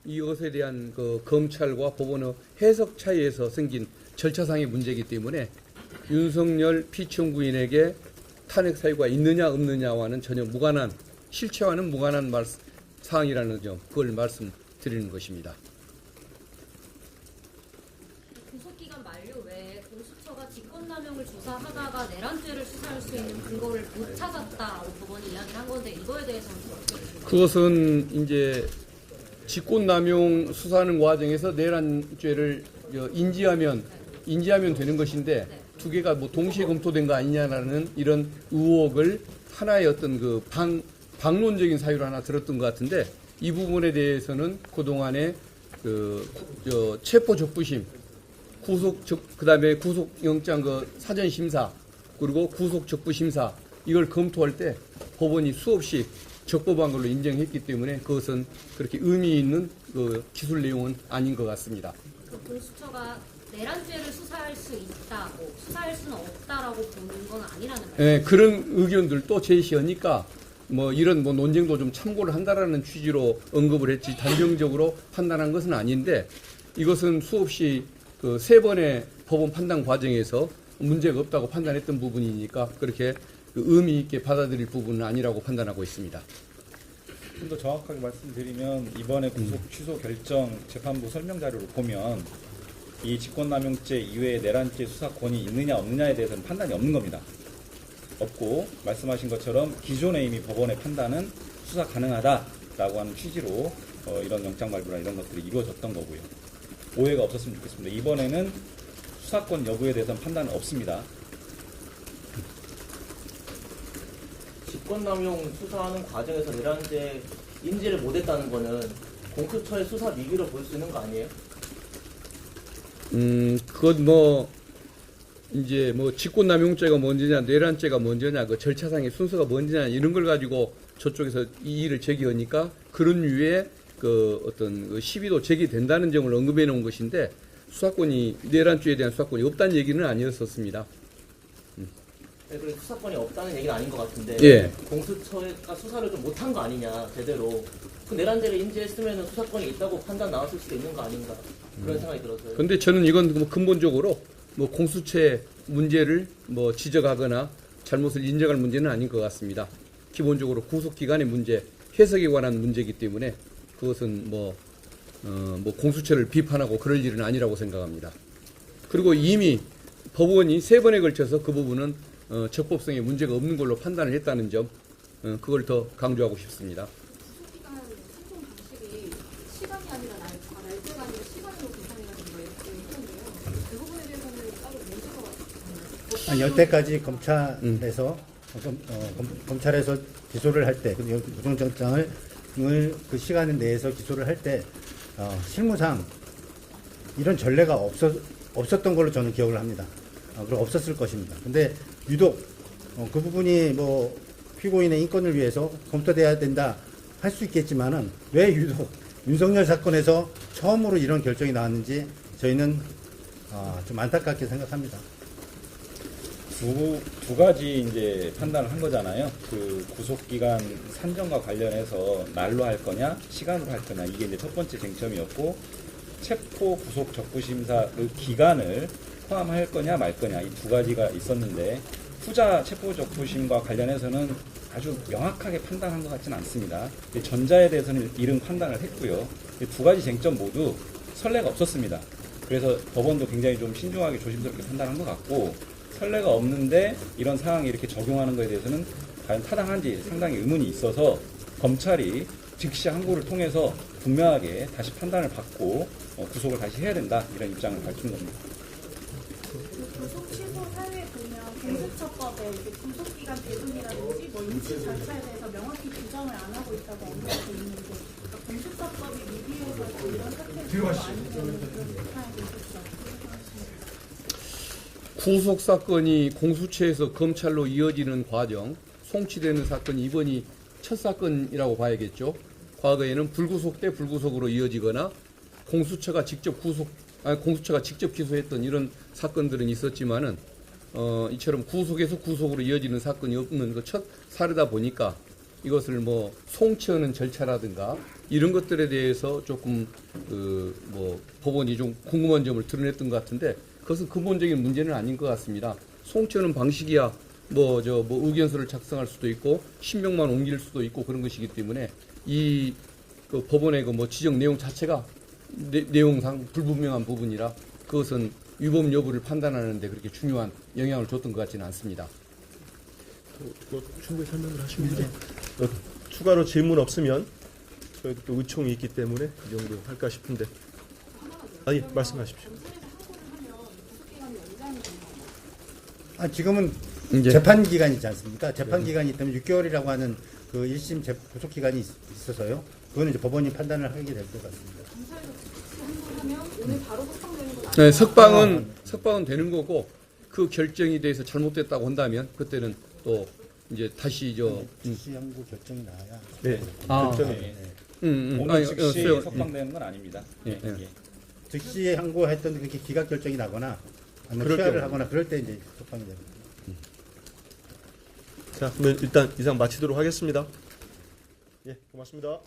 이것에 대한 그 검찰과 법원의 해석 차이에서 생긴 절차상의 문제이기 때문에 윤석열 피청구인에게 탄핵 사유가 있느냐 없느냐와는 전혀 무관한, 실체와는 무관한 사항이라는 점, 그걸 말씀드리는 것입니다. 구속기간 만료 외에 공수처가 직권남용을 조사하다가 내란죄를 수사할 수 있는 근거를 못 찾았다고 법원이 이야기를 한 건데, 이거에 대해서는 어떻게 보십니까? 그것은 이제 직권남용 수사하는 과정에서 내란죄를 인지하면 되는 것인데, 두 개가 뭐 동시에 검토된 거 아니냐라는 이런 의혹을 하나의 어떤 그 방론적인 사유로 하나 들었던 것 같은데, 이 부분에 대해서는 그동안에 체포 적부심, 그다음에 구속영장 사전 심사, 그리고 구속 적부 심사, 이걸 검토할 때 법원이 수없이 적법한 걸로 인정했기 때문에 그것은 그렇게 의미 있는 기술 내용은 아닌 것 같습니다. 공수처가 내란죄를 수사할 수 있다고, 수사할 수는 없다라고 보는 건 아니라는 말이죠. 네, 그런 의견들도 제시하니까 이런 논쟁도 좀 참고를 한다라는 취지로 언급을 했지, 단정적으로 판단한 것은 아닌데, 이것은 수없이 세 번의 법원 판단 과정에서 문제가 없다고 판단했던 부분이니까 그렇게 의미 있게 받아들일 부분은 아니라고 판단하고 있습니다. 좀 더 정확하게 말씀드리면, 이번에 구속 취소 결정 재판부 설명 자료를 보면 이 직권남용죄 이외에 내란죄 수사권이 있느냐 없느냐에 대해서는 판단이 없는 겁니다. 없고, 말씀하신 것처럼 기존에 이미 법원의 판단은 수사 가능하다라고 하는 취지로 이런 영장 발부나 이런 것들이 이루어졌던 거고요. 오해가 없었으면 좋겠습니다. 이번에는 수사권 여부에 대해서는 판단은 없습니다. 직권남용 수사하는 과정에서 내란죄 인지를 못했다는 거는 공수처의 수사 미비로 볼 수 있는 거 아니에요? 그건 이제 직권남용죄가 먼저냐, 내란죄가 먼저냐, 그 절차상의 순서가 먼저냐, 이런 걸 가지고 저쪽에서 이의를 제기하니까 그런 류의 어떤 시비도 제기된다는 점을 언급해 놓은 것인데, 내란죄에 대한 수사권이 없다는 얘기는 아니었었습니다. 네, 그래서 수사권이 없다는 얘기는 아닌 것 같은데, 예. 공수처가 수사를 좀 못한 거 아니냐, 제대로. 그 내란죄를 인지했으면 수사권이 있다고 판단 나왔을 수도 있는 거 아닌가, 그런 생각이 들어서요. 그런데 저는 이건 근본적으로 공수처의 문제를 지적하거나 잘못을 인정할 문제는 아닌 것 같습니다. 기본적으로 구속기관의 문제, 해석에 관한 문제이기 때문에 그것은 공수처를 비판하고 그럴 일은 아니라고 생각합니다. 그리고 이미 법원이 세 번에 걸쳐서 그 부분은 적법성에 문제가 없는 걸로 판단을 했다는 점, 그걸 더 강조하고 싶습니다. 구속기간 생성 방식이 시간이 아니라 날짜가 아니라 시간으로 계산이 되는 거예요. 그 부분에 대해서는 따로 문제가 한 여태까지 검찰에서 기소를 할 때, 구속영장을 그 시간 내에서 기소를 할 때 실무상 이런 전례가 없었던 걸로 저는 기억을 합니다. 그리고 없었을 것입니다. 근데 유독 그 부분이 피고인의 인권을 위해서 검토돼야 된다 할 수 있겠지만은, 왜 유독 윤석열 사건에서 처음으로 이런 결정이 나왔는지 저희는 좀 안타깝게 생각합니다. 두 가지 이제 판단을 한 거잖아요. 그 구속기간 산정과 관련해서 날로 할 거냐, 시간으로 할 거냐, 이게 이제 첫 번째 쟁점이었고, 체포 구속 적부심사 그 기간을 포함할 거냐 말 거냐, 이 두 가지가 있었는데, 후자 체포 적부심과 관련해서는 아주 명확하게 판단한 것 같지는 않습니다. 전자에 대해서는 이른 판단을 했고요. 두 가지 쟁점 모두 선례가 없었습니다. 그래서 법원도 굉장히 좀 신중하게 조심스럽게 판단한 것 같고, 선례가 없는데 이런 상황이 이렇게 적용하는 것에 대해서는 과연 타당한지 상당히 의문이 있어서, 검찰이 즉시 항고를 통해서 분명하게 다시 판단을 받고 구속을 다시 해야 된다, 이런 입장을 밝힌 겁니다. 구속 취소 사유에 보면 공수처법에 구속기간 배분이라든지 인지 절차에 대해서 명확히 규정을 안 하고 있다고 언급되어 있는데, 공수처법이 미비해서 이런 사태를 아닌지 그런 비판이 있었죠. 구속 사건이 공수처에서 검찰로 이어지는 과정, 송치되는 사건이 이번이 첫 사건이라고 봐야겠죠. 과거에는 불구속 때 불구속으로 이어지거나 공수처가 직접 기소했던 이런 사건들은 있었지만은 이처럼 구속에서 구속으로 이어지는 사건이 없는 그 첫 사례다 보니까 이것을 송치하는 절차라든가 이런 것들에 대해서 조금 뭐 법원이 좀 궁금한 점을 드러냈던 것 같은데 그것은 근본적인 문제는 아닌 것 같습니다. 송치하는 방식이야 뭐 의견서를 작성할 수도 있고 신명만 옮길 수도 있고 그런 것이기 때문에 이 법원의 그 뭐 지적 내용 자체가 내용상 불분명한 부분이라 그것은 위법 여부를 판단하는데 그렇게 중요한 영향을 줬던 것 같지는 않습니다. 뭐 충분히 설명을 하십니다. 추가로 질문 없으면 저희도 또 의총이 있기 때문에 이 정도 할까 싶은데. 아니 말씀하십시오. 지금은 이제 재판 기간이 있지 않습니까? 재판 기간이 있다면 6개월이라고 하는 그 1심 구속 기간이 있어서요. 그거는 이제 법원이 판단을 하게 될 것 같습니다. 네, 석방은 되는 거고 그 결정이 대해서 잘못됐다고 한다면 그때는 또 이제 다시 즉시 항고 결정이 나야. 네. 결정이 오늘 즉시 석방되는 건 아닙니다. 예, 예. 예. 즉시 항고했던 그렇게 기각 결정이 나거나 아니면 그럴 취하를 경우. 하거나 그럴 때 이제 석방이 됩니다. 자, 그러면 일단 이상 마치도록 하겠습니다. 예, 고맙습니다.